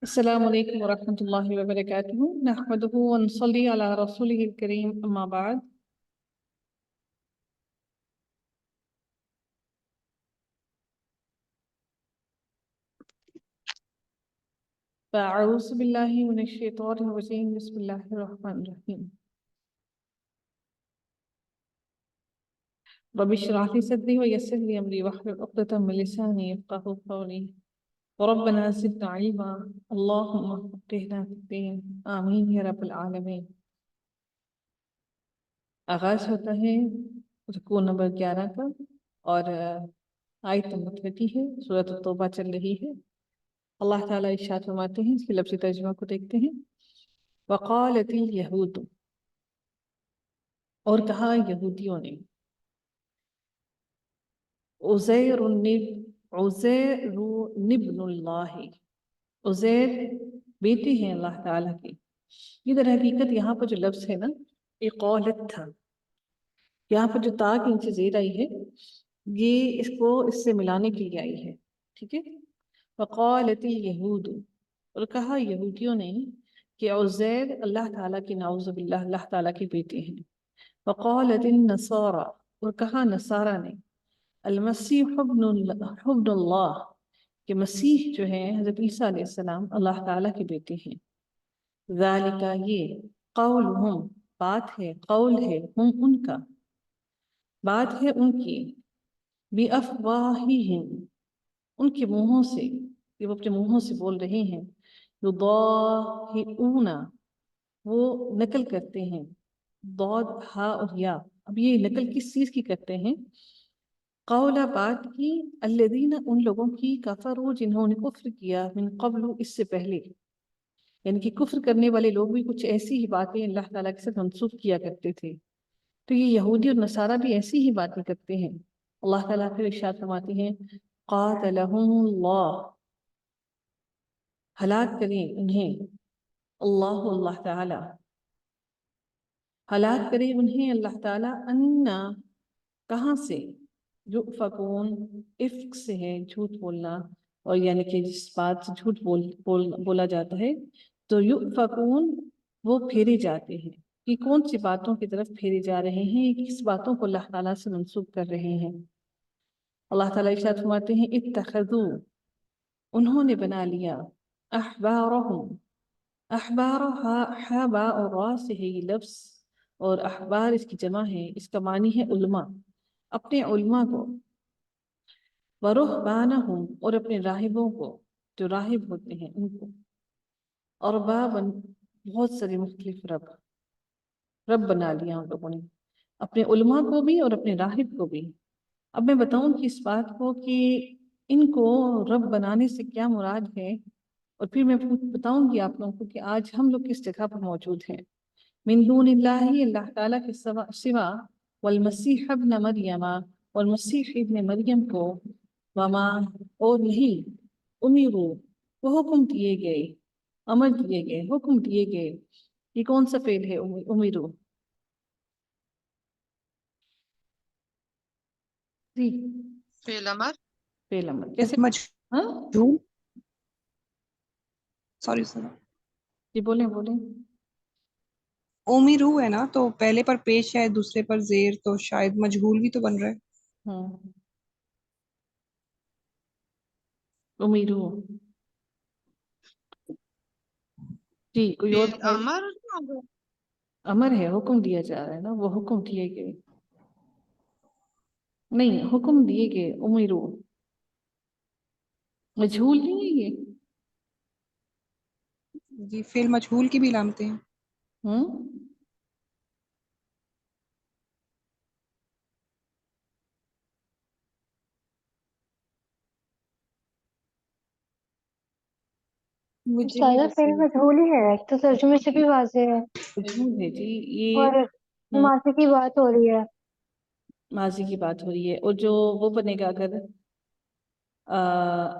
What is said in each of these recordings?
السلام عليكم ورحمة الله وبركاته. نحمده ونصلي على رسوله الكريم، أما بعد. فأعوذ بالله من الشيطان الرجيم. بسم الله الرحمن الرحيم. رب اشرح لي صدري ويسر لي أمري واحلل عقدة من لساني يفقهوا قولي. وربنا زدنا علما، اللهم فقهنا في الدين، آمين يا رب العالمين. آغاز ہوتا ہے رکوع نمبر 11 کا، اور آیت نمبر 30 ہے، سورۃ التوبہ چل رہی ہے۔ اللہ تعالیٰ ارشاد فرماتے ہیں، اس کے لفظی ترجمہ کو دیکھتے ہیں۔ وقالت الیہود، اور کہا یہودیوں نے، عزیر ابن اللہ، عزیر بیٹے ہیں اللہ تعالیٰ کے۔ یہ در حقیقت یہاں پر جو لفظ ہے نا، یہ قولت تھا، یہاں پر جو تا کے نیچے زیر آئی ہے، یہ اس کو اس سے ملانے کے لیے آئی ہے، ٹھیک ہے۔ وقالت الیہود، اور کہا یہودیوں نے کہ عزیر اللہ تعالیٰ کی، نعوذ باللہ، اللہ تعالیٰ کے بیٹے ہیں۔ وقالت النصارى، اور کہا نصارہ نے، المسیح ابن اللہ، کہ مسیح جو ہے حضرت عیسیٰ علیہ السلام اللہ تعالیٰ کے بیٹے ہیں۔ ذالک، یہ، قولہم، بات ہے، قول ہے، ہم ان کا، بات ہے ان کی، بِأَفْوَاهِهِمْ، ان کے منہوں سے، یہ وہ اپنے منہوں سے بول رہے ہیں، یضاہئون، وہ نقل کرتے ہیں، ضاد، ہا اور یا۔ اب یہ نقل کس چیز کی کرتے ہیں؟ قول، بات کی، الذین، ان لوگوں کی، کفروا، جنہوں نے کفر کیا، من قبل، اس سے پہلے، یعنی کہ کفر کرنے والے لوگ بھی کچھ ایسی ہی باتیں اللہ تعالیٰ کے ساتھ منسوخ کیا کرتے تھے، تو یہ یہودی اور نصارہ بھی ایسی ہی باتیں کرتے ہیں۔ اللہ تعالیٰ پھر ارشاد فرماتے ہیں، قاتلہم اللہ، ہلاک کریں انہیں، اللہ، اللہ تعالیٰ، ہلاک کریں انہیں اللہ تعالیٰ، انا، کہاں سے، یؤفکون، افک سے ہے جھوٹ بولنا، اور یعنی کہ جس بات سے جھوٹ بولا جاتا ہے، تو یؤفکون، وہ پھیرے جاتے ہیں۔ کہ کون سی باتوں کی طرف پھیرے جا رہے ہیں، کس باتوں کو اللہ تعالیٰ سے منسوخ کر رہے ہیں؟ اللہ تعالیٰ ارشاد فرماتے ہیں، اتخذوا، انہوں نے بنا لیا، احبارہم، احبار، ہا با اور را سے ہے یہ لفظ، اور احبار اس کی جمع ہے، اس کا معنی ہے علماء، اپنے علماء کو، ورہبانہم، اور اپنے راہبوں کو، جو راہب ہوتے ہیں ان کو، اربابا، بہت سارے مختلف رب بنا لیا ان لوگوں نے، اپنے علماء کو بھی اور اپنے راہب کو بھی۔ اب میں بتاؤں کہ اس بات کو کہ ان کو رب بنانے سے کیا مراد ہے، اور پھر میں بتاؤں گی آپ لوگوں کو کہ آج ہم لوگ کس جگہ پر موجود ہیں۔ من دون اللہ، اللہ تعالیٰ کے سوا، والمسیح ابن مریم، والمسیح ابن مریم کو، وما، اور نہیں، امروا، وہ حکم دیے گئے، امر دیے گئے، حکم دیے گئے۔ یہ کون سا فعل ہے امروا؟ جی، فعل امر، فعل امر کیسے؟ ہاں مجھول، سوری جی، بولیں بولیں۔ امیرو ہے نا، تو پہلے پر پیش ہے، دوسرے پر زیر، تو شاید مجہول بھی تو بن رہا ہے۔ ہاں، امروا، جی، کوئی اور فعل امر، امر ہے، حکم دیا جا رہا ہے نا، وہ حکم دیے گئے، نہیں، حکم دیے گئے، امرو، مجھول نہیں ہے یہ۔ جی، فعل مجہول کی بھی علامتیں ہیں۔ ہوں، مجھے بھی سارا فعل ویسے مجہول ہی ہے تو ترجمے سے بھی واضح ہے، مجھول ہے جی یہ۔ اور ماضی کی بات ہو رہی ہے۔ ماضی کی بات ہو رہی ہے، اور جو وہ بنے گا، اگر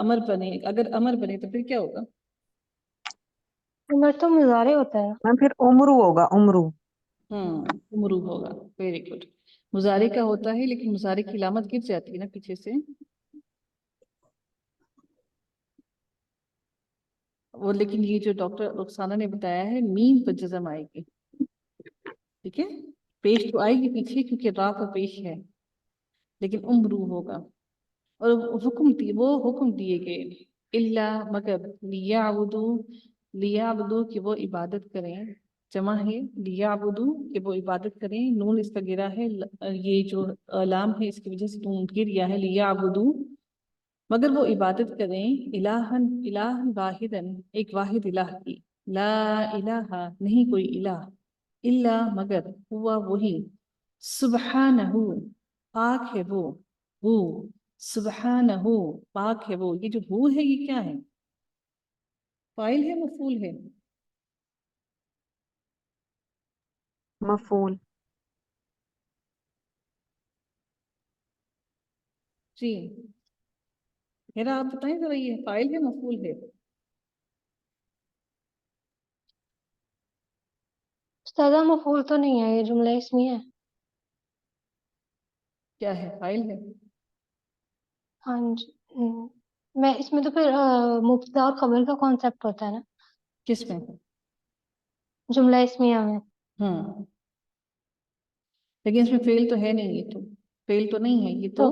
امر بنے، اگر امر بنے تو پھر کیا ہوگا؟ عمر تو مضارع ہوتا ہے۔ میم پھر عمرو ہوگا، عمرو۔ امرو ہوگا، ویری گڈ۔ مضارع کا ہوتا ہے، لیکن مضارع کی علامت گر جاتی ہے نا پیچھے سے۔ وہ لیکن یہ جو ڈاکٹر رخسانہ نے بتایا ہے میم پر جزم آئے گی، ٹھیک ہے، پیش تو آئے گی پیچھے کیونکہ را پر پیش ہے، لیکن امرو ہوگا، اور وہ حکم دیے گئے اللہ مگر لیعبدو کہ وہ عبادت کریں، جمع ہے لیعبدو کہ وہ عبادت کریں، نون اس کا گرا ہے، یہ جو لام ہے اس کی وجہ سے نون گر گیا ہے، لیعبدو مگر وہ عبادت کریں الہ واحدن ایک واحد الہ کی، لا الہ نہیں کوئی الہ، الا مگر ہوا وہی، سبحانہ پاک ہے وہ سبحانہ پاک ہے وہ، یہ جو ہو ہے یہ کیا ہے، فاعل ہے مفعول ہے؟ مفعول. جی میرا آپ بتائیں ذرا یہ فاعل ہے مفعول ہے؟ استاذہ مفعول تو نہیں ہے، یہ جملہ اسمی ہے۔ کیا ہے، فاعل ہے؟ ہاں جی میں اس میں تو پھر مبتدا اور خبر کا کانسیپٹ ہوتا ہے نا کس میں؟ جملہ اسمیہ میں۔ ہاں لیکن اس میں فعل تو ہے نہیں، یہ تو فعل تو نہیں ہے، تو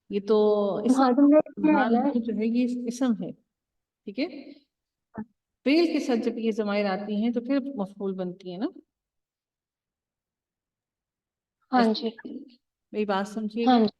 یہ تو اسم، ہاں جملہ اسمیہ ہے سبحان نا۔ جو ہے یہ اسم ہے، ٹھیک ہے، فعل کے ساتھ جب یہ ضمائر آتی ہیں تو پھر مفعول بنتی ہے نا، ہاں ایسے جی میری بات سمجھیے ہاں گا، جی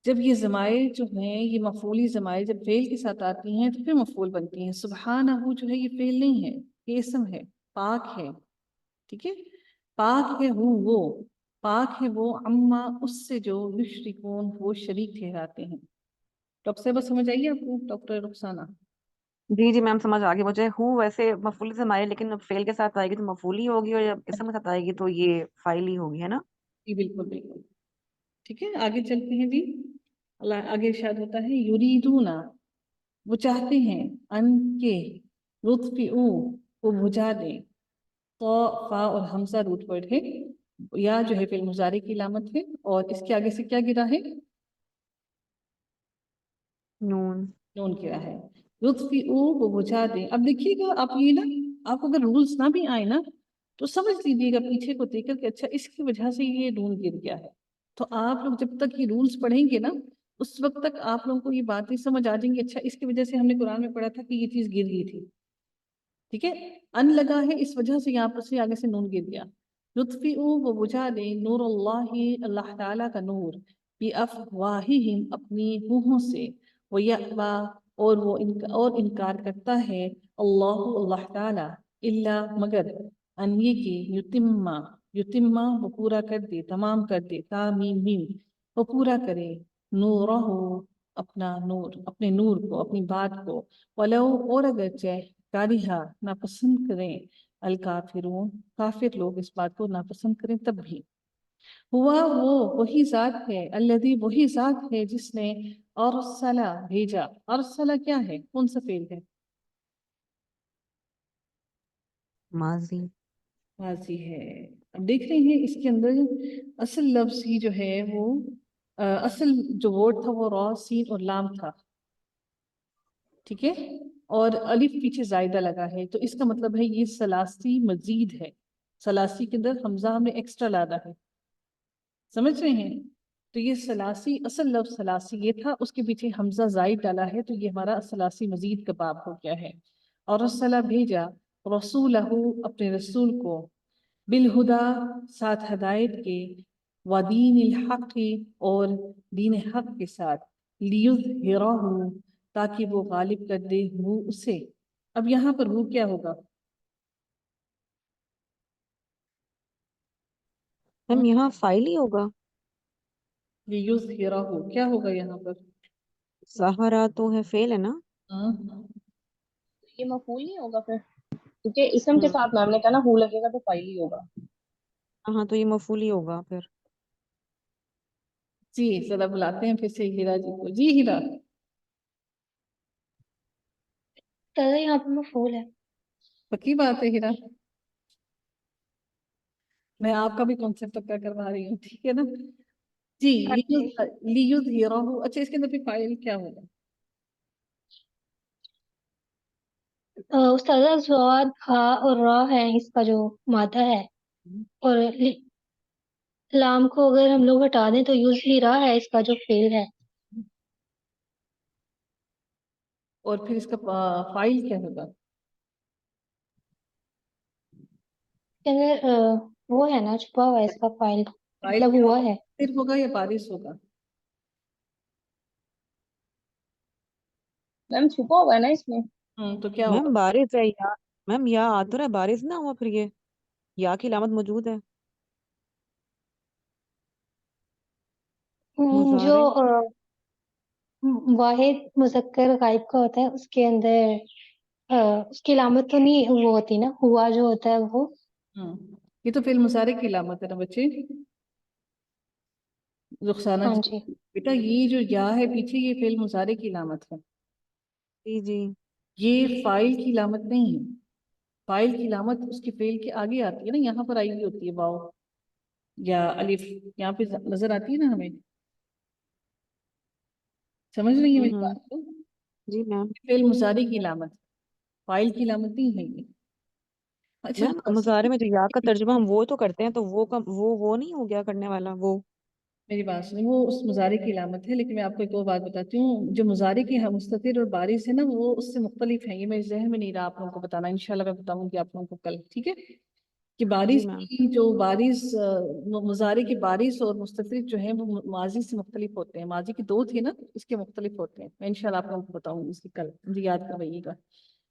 جب یہ ضمائر جو ہیں یہ مفعولی ضمائر جب فعل کے ساتھ آتی ہیں تو پھر مفعول بنتی ہیں، سبحانہ جو ہے یہ فعل نہیں ہے، یہ اسم ہے، پاک ہے، ٹھیک ہے، پاک ہے وہ پاک ہے وہ اما اس سے جو یشرکون وہ شریک ٹھہراتے ہیں۔ ڈاکٹر صاحب سمجھ آئیے آپ کو، ڈاکٹر رخسانہ؟ جی جی میم سمجھ آ گئی مجھے. ہوں ویسے مفعول سے ہمارے لیکن فعل کے ساتھ آئے گی تو مفعول ہی ہوگی، اور جب اسم کے ساتھ آئے گی تو یہ فاعل ہی ہوگی، ہے نا؟ جی بالکل بالکل، ٹھیک ہے، آگے چلتے ہیں جی، اللہ آگے ارشاد ہوتا ہے یریدونا وہ چاہتے ہیں، ان کے لطفئو وہ بجھا دیں، تو فا اور حمزہ روٹ ورڈ ہے، یا جو ہے فعل مضارع کی علامت ہے، اور اس کے آگے سے کیا گرا ہے، نون. نون گرا ہے، لطفئو وہ بجھا دیں۔ اب دیکھیے گا آپ یہ نا، آپ کو اگر رولز نہ بھی آئے نا تو سمجھ لیجیے گا پیچھے کو دیکھ کر کہ اچھا اس کی وجہ سے یہ نون گر گیا ہے، تو آپ لوگ جب تک یہ رولز پڑھیں گے نا اس وقت تک آپ لوگوں کو یہ باتیں سمجھ آ جائیں گی، اچھا اس کی وجہ سے ہم نے قرآن میں پڑھا تھا کہ یہ چیز گر گئی تھی، ٹھیک ہے، ان لگا ہے اس وجہ سے یہاں پر سے آگے سے نون گر گیا، لطفئو وہ بجھا دیں، نور اللہ اللہ تعالیٰ کا نور، بافواہہم اپنی منہوں سے، ویأبا اور انکار کرتا ہے، اللہ تعالیٰ، اللہ مگر ان یہ کہ یتمہ وہ پورا کر دے، تمام کر دے، تامیم میم وہ پورا کرے، نورہ اپنا نور، اپنے نور کو، اپنی بات کو، ولو اور اگرچہ کاریہا ناپسند کریں، الکافرون کافر لوگ اس بات کو ناپسند کریں تب بھی، ہوا وہ وہی ذات ہے، الذی وہی ذات ہے جس نے ارسلہ بھیجا، ارسلہ کیا ہے، کون سا فعل ہے، ماضی. ماضی ہے۔ اب دیکھ رہے ہیں اس کے اندر اصل لفظ ہی جو ہے وہ اصل جو ورڈ تھا وہ را سین اور لام تھا، ٹھیک ہے، اور الف پیچھے زائدہ لگا ہے، تو اس کا مطلب ہے یہ ثلاثی مزید ہے، ثلاثی کے اندر حمزہ ہم نے ایکسٹرا لادا ہے، سمجھ رہے ہیں، تو یہ ثلاثی اصل لفظ ثلاثی یہ تھا، اس کے پیچھے حمزہ زائد ڈالا ہے تو یہ ہمارا ثلاثی مزید کا باب ہو گیا ہے، اور رسولہ بھیجا، رسولہ اپنے رسول کو، بالہدا ساتھ ہدایت کے، ودین الحق اور دین حق کے ساتھ، لیظہرہ تاکہ وہ غالب کر دے وہ اسے، اب یہاں پر وہ کیا ہوگا، میم یہاں فاعل ہی ہوگا. لیظہرہ کیا ہوگا یہاں پر، سہارا تو ہے فعل ہے نا. ہاں یہ مفعول نہیں ہوگا پھر، کیونکہ اسم کے ساتھ میم نے کہا نا ہو لگے گا تو فاعل ہی ہوگا۔ ہاں تو یہ مفعول ہی ہوگا پھر. جی ذرا بلاتے ہیں پھر سے ہیرا جی کو، جی ہیرا، استاذہ یہاں پہ مفعول ہے۔ پکی بات ہے ہیرا، میں آپ کا بھی کانسیپٹ پکا کروا رہی ہوں، ٹھیک ہے نا، جی لیظہرہ، اچھا اس کے اندر پھر فاعل کیا ہوگا، उस्ताद स्वाद हा और रा है इसका जो मादा है, और लाम को अगर हम लोग हटा दें तो यूजली रा है इसका जो फेल है। और फिर इसका फाइल क्या होगा? इसके अंदर वो है ना, छुपा हुआ है इसका फाइल, फाइल मतलब क्या हुआ होगा? है। फिर होगा या बारिश होगा? मैम छुपा हुआ है ना इसमें। तो क्या मैम होगा? बारिश है या, मैम या आ तो रहा है, बारिश ना हुआ फिर ये, या की अलामत मौजूद है। जो मुजारे वाहिद मुजक्कर गायब का होता है उसके अंदर उसकी अलामत तो नहीं वो होती ना, हुआ जो होता है वो। ये तो फिर मुसारे की अलामत है ना बच्चे, रुखसाना हाँ जी। जी। बेटा ये जो या है पीछे, ये फेल मुसारे की अलामत है, जी जी। ये फाइल की अलामत नहीं है। फाइल की अलामत उसके फेल के आगे आती है ना, यहाँ पर आई हुई होती है वाव या अलिफ, यहाँ पे नजर आती है ना हमें। समझ रही है मेरी हम्म। बात को? जी मैम। फेल मुसारे की अलामत, फाइल की अलामत नहीं है ये। अच्छा मैम बस मुजारे में जो या का तर्जुमा हम वो तो करते हैं, तो वो का वो नहीं हो गया करने वाला वो। मेरी बात सुनिए, वो उस मुजारे की अलामत है, लेकिन मैं आपको एक और बात बताती हूँ, जो मुजारे की है मुस्ततिर और बारिश है ना, वो उससे मुख्तलिफ है। ये मेरे जहन में नहीं रहा आप लोगों को बताना, इंशाल्लाह मैं बताऊंगी आप लोगों को कल, ठीक है? कि जी बारिश मैम। की जो बारिश मुजारे की बारिश और मुस्ततिर जो है वो माजी से मुख्तलिफ होते हैं। माजी के दो थे ना, इसके मुख्तलिफ होते हैं। मैं इंशाल्लाह आप लोगों को बताऊंगी इसकी कल, मुझे याद करवाइएगा,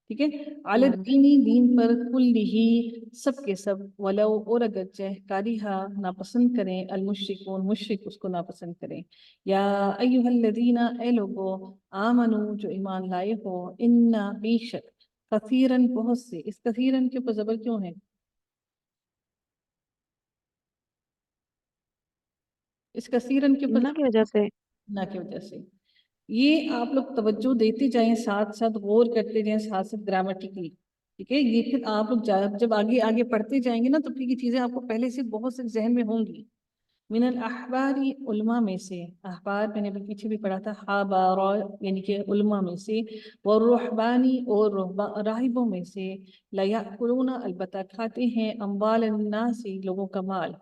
ठीक है? अला मैम दीनी, दीन पर, कुल्लिही, सब के सब, वलो, और अगरचे, कारिहा, नापसंद करें, अल मुश्रिकून, मुश्रिक उसको नापसंद करें। या अय्युहल्लज़ीना, ए लोगो, आमनु जो ईमान लाए हो, इन्ना बेशक, कसीरन बहुत से, इस कसीरन के ऊपर जबर क्यों है? इस कसीरन के ऊपर इन्ना की वजह से। ना की वजह से, ये आप लोग तवज्जो देते जाएं, साथ साथ गौर करते जाएं, साथ साथ ग्रामेटिकली, ठीक है? ये फिर आप लोग जब आगे आगे पढ़ते जाएंगे ना, तो फिर ये चीजें आपको पहले से बहुत से जहन में होंगी। मिनल अहबारी, उलमा में से, अहबार मैंने अभी पीछे भी पढ़ा था, हाबारा यानी कि उलमा में से, और रुहबानी, और राहिबों में से, लयाकुलूना अलबत्ता खाते हैं, अम्वाल अन्नासी लोगों का माल,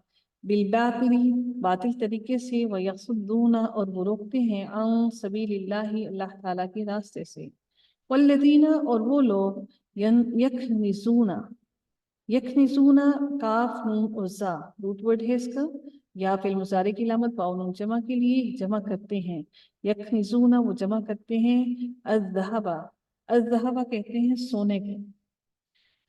बिलबातिली बातिल तरीके से, व यसुद्दूना और वो रोकते हैं, अन सबीलिल्लाहि अल्लाह ताला के रास्ते से, वल्लदीना और वो लोग, यखनिसूना, यखनिसूना, काफ नून और जा रूट वर्ड है इसका, या फिर मुजारे की लामत वाव नून जमा के लिए, जमा करते हैं। यखनिसूना वो जमा करते हैं, अज़हबा, अज़हबा कहते हैं सोने को।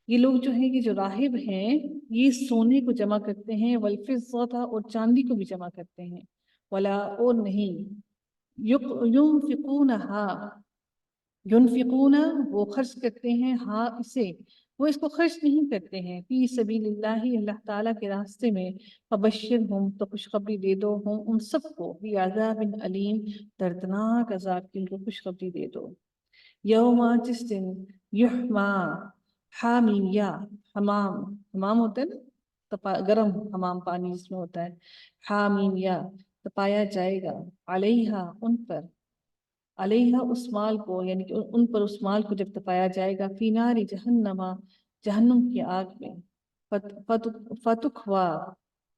ये लोग जो है, ये जो राहिब हैं, ये सोने को जमा करते हैं, वल्फिज़्ज़ता और चांदी को भी जमा करते हैं, वला और नहीं, युनफिकूनहा, युनफिकूना वो खर्च करते हैं, हाँ इसे, वो इसको खर्च नहीं करते हैं, फी सबीलिल्लाहि अल्लाह ताला के रास्ते में, फबश्शिरहुम तो खुशखबरी दे दो हम उन सबको, भी अज़ाबिन अलीम दर्दनाक अजाब की उनको खुशखबरी दे दो। यौमा जिस दिन, युहमा, हामीम या, हमाम, हमाम होता है ना, गरम हमाम पानी जिसमें होता है, हामीम या, तपाया जाएगा, अलैहा उन पर, अलैहा उस माल को, यानी कि उन पर उस माल को जब तपाया जाएगा, फीनारी जहन्नमा, जहन्नुम की आग में, फतुखवा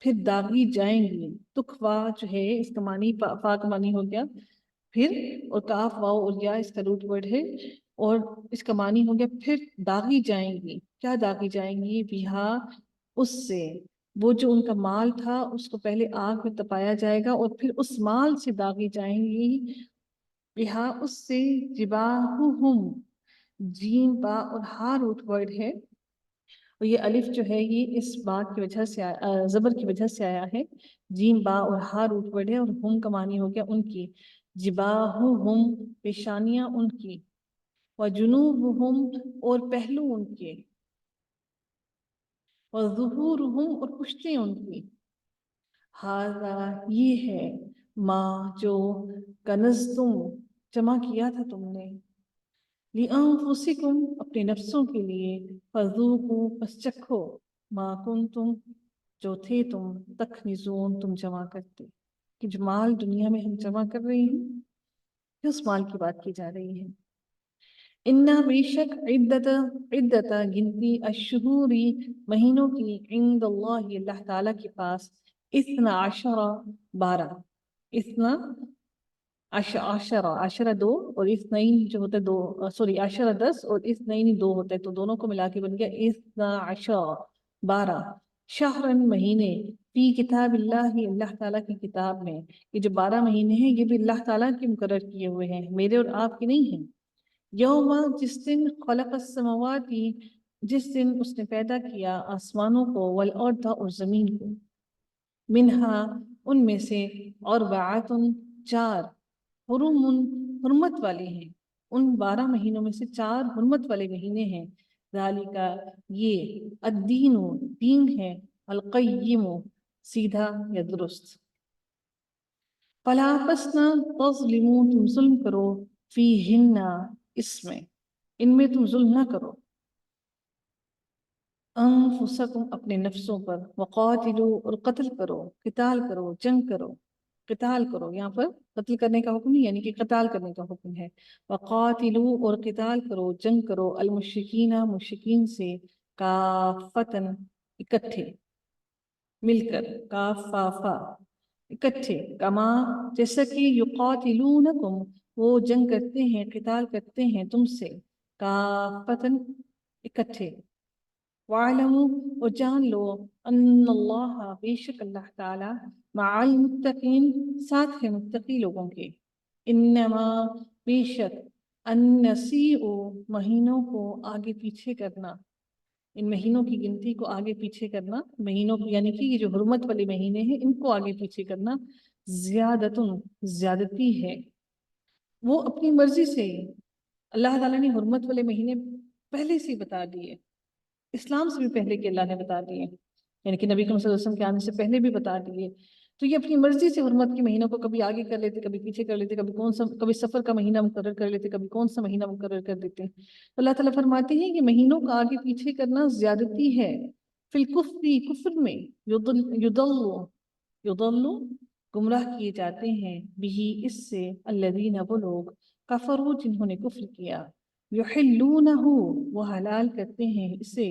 फिर दागी जाएंगी, तुखवा जो है इसका मानी फा का मानी हो गया फिर, और काफ वाव और या इसका रूट वर्ड है, और इसका मानी हो गया फिर दागी जाएंगी। क्या दागी जाएंगी? बिहा उससे, वो जो उनका माल था उसको पहले आग में तपाया जाएगा और फिर उस माल से दागी जाएंगी, बिहा उससे, जिबाहुहुम, जीम बा और हा रूट वर्ड है, और ये अलिफ जो है ये इस बा की वजह से जबर की वजह से आया है। जीम बा और हा रूट वर्ड है, और हुम का मानी हो गया उनकी, जिबाहुहुम पेशानियां उनकी, व जुनूबुहुम और पहलू उनके, व ज़ुहूरुहुम और पुश्तें उनकी, हाजा ये है, माँ जो, कनज तुम जमा किया था तुमने, लिअन्फुसिकुम अपने नफ्सों के लिए, फज़ूकू बस चखो, मा कुंतुम जो थे तुम, तखनिजून तुम जमा करते। कि जो माल दुनिया में हम जमा कर रहे हैं, किस माल की बात की जा रही है? इन्ना बेशक इद्दत गिनती अशहूरी महीनों की इंदल्लाहि अल्लाह ताला के पास इतना अशरा 12 इतना आशरा 2 और इस्नाइन जो होता है 2 सॉरी आशरा 10 और इस्नाइन 2 होता है तो दोनों को मिला के बन गया इस्ना अशरा 12 शहरन महीने फी किताबिल्लाहि अल्लाह ताला की किताब में। ये जो 12 महीने हैं ये भी अल्लाह ताला के मुकर्रर किए हुए हैं, मेरे और आपके नहीं हैं। यौमा जिस दिन खलक़स समावाती जिस दिन उसने पैदा किया आसमानों को वल अर्द और ज़मीन को मिनहा उनमें से और बातुन 4 हुरुमुन हुर्मत वाले हैं, उन 12 महीनों में से 4 हुर्मत वाले महीने हैं। ज़ालिका ये अद्दीनु दीन है अलक़य्यिमु सीधा या दुरुस्त। फलापसना तज़लिमू तुम जुल्म करो फीहिन्ना इसमें इनमें तुम जुल्म ना करो अनफुसकुम अपने नफ्सों पर वक़ातिलू और कत्ल करो क़िताल करो जंग करो क़िताल करो यहाँ पर कत्ल करने का हुक्म नहीं यानी कि क़िताल करने का हुक्म है। वक़ातिलू और क़िताल करो जंग करो अल मुश्रिकीना मुश्रिकीन से काफ़तन इकट्ठे मिलकर काफ़ाफ़ा इकट्ठे कमा जैसा कि युक़ातिलूनकुम वो जंग करते हैं क़िताल करते हैं तुमसे काफ़तन इकट्ठे। वालमू और जान लो अन्नल्लाह बेशक अल्लाह ताला मअल मुत्तकीन साथ है मुत्तकी लोगों के। इन्नमा बेशक अन्नसीउ महीनों को आगे पीछे करना, इन महीनों की गिनती को आगे पीछे करना, महीनों को यानी कि ये जो हुर्मत वाले महीने हैं इनको आगे पीछे करना ज़्यादतुन ज़्यादती है। वो अपनी मर्जी से अल्लाह ताला ने हुर्मत वाले महीने पहले से ही बता दिए, इस्लाम से भी पहले के अल्लाह ने बता दिए, यानी कि नबी सल्लल्लाहु अलैहि वसल्लम के आने से पहले भी बता दिए। तो ये अपनी मर्जी से हुर्मत के महीनों को कभी आगे कर लेते कभी पीछे कर लेते, कभी सफ़र का महीना मुकर्रर कर लेते, कभी कौन सा महीना मुकर्रर कर देते। तो अल्लाह ताला फरमाते हैं कि महीनों का आगे पीछे करना ज्यादती है। फिल कुफ्री कुफ्र में युदल्लु गुमराह किए जाते हैं बिही इससे अल्लज़ीना वो लोग कफरू जिन्होंने कुफ्र किया युहिल्लूनहु वो हलाल करते हैं इसे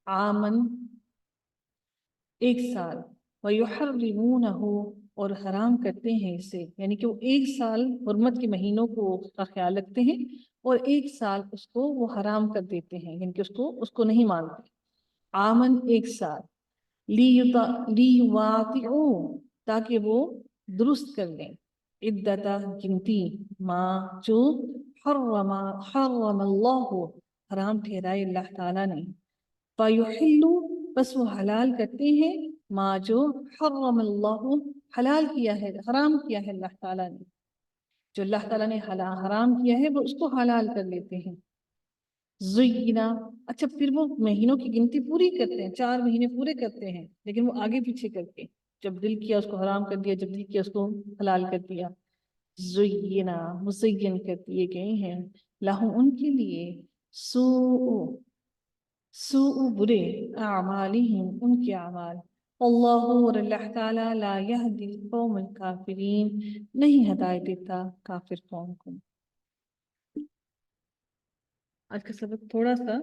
आमन 1 साल वयुहर्रिमूनहु और हराम करते हैं इसे, यानी कि वो 1 साल हुर्मत के महीनों को का ख्याल रखते हैं और 1 साल उसको वो हराम कर देते हैं, यानी कि उसको नहीं मानते। आमन 1 साल लियुवातिऊ ताकि वो दुरुस्त कर लें इद्दता गिनती माँ जो हर्रमल्लाहु हराम ठहराए अल्लाह ताला ने फयुहिल्लु बस वो हलाल करते हैं माँ जो हर्रमल्लाहु हलाल किया है हराम किया है अल्लाह ताला ने, जो अल्लाह ताला ने हराम किया है वो उसको हलाल कर लेते हैं। ज़ुय्यिना अच्छा फिर वो महीनों की गिनती पूरी करते हैं, 4 महीने पूरे करते हैं लेकिन वो आगे पीछे करके, जब दिल किया उसको हराम कर दिया, जब दिल किया उसको हलाल कर दिया। ज़ुय्यिना मुज़य्यन कर दिए गए हैं लहु उनके लिए सूउ बुरे आमालिहिम उनके अमाल अल्लाहु और अल्लाह ताला ला यहदिल कौमल काफिरीन नहीं हिदायत देता काफिर कौम को। आज का सबक थोड़ा सा